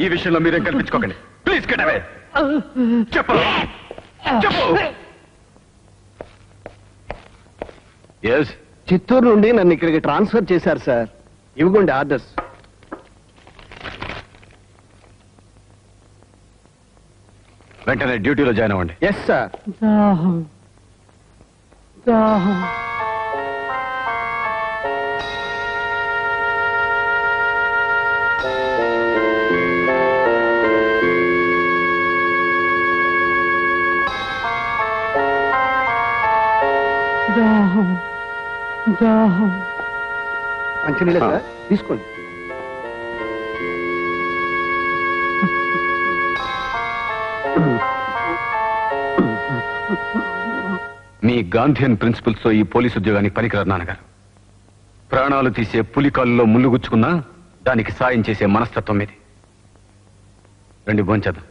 ఈ విషయంలో మీరేం కల్పించుకోకండి. Please get away. చెప్పు చెప్పు. ఎస్, చిత్తూరు నుండి నన్ను ఇక్కడికి ట్రాన్స్ఫర్ చేశారు సార్. ఇవ్వండి ఆర్డర్స్. వెంటనే డ్యూటీలో జాయిన్ అవ్వండి. Yes sir. మంచినీళ్ళ సార్, తీసుకోండి. మీ గాంధీయన్ ప్రిన్సిపల్స్ తో ఈ పోలీసు ఉద్యోగానికి పనికిరారు నాన్నగారు. ప్రాణాలు తీసే పులికాల్లో ముళ్ళుగుచ్చుకున్నా దానికి సాయం చేసే మనస్తత్వం ఇది. రండి భోంచేద్దాం.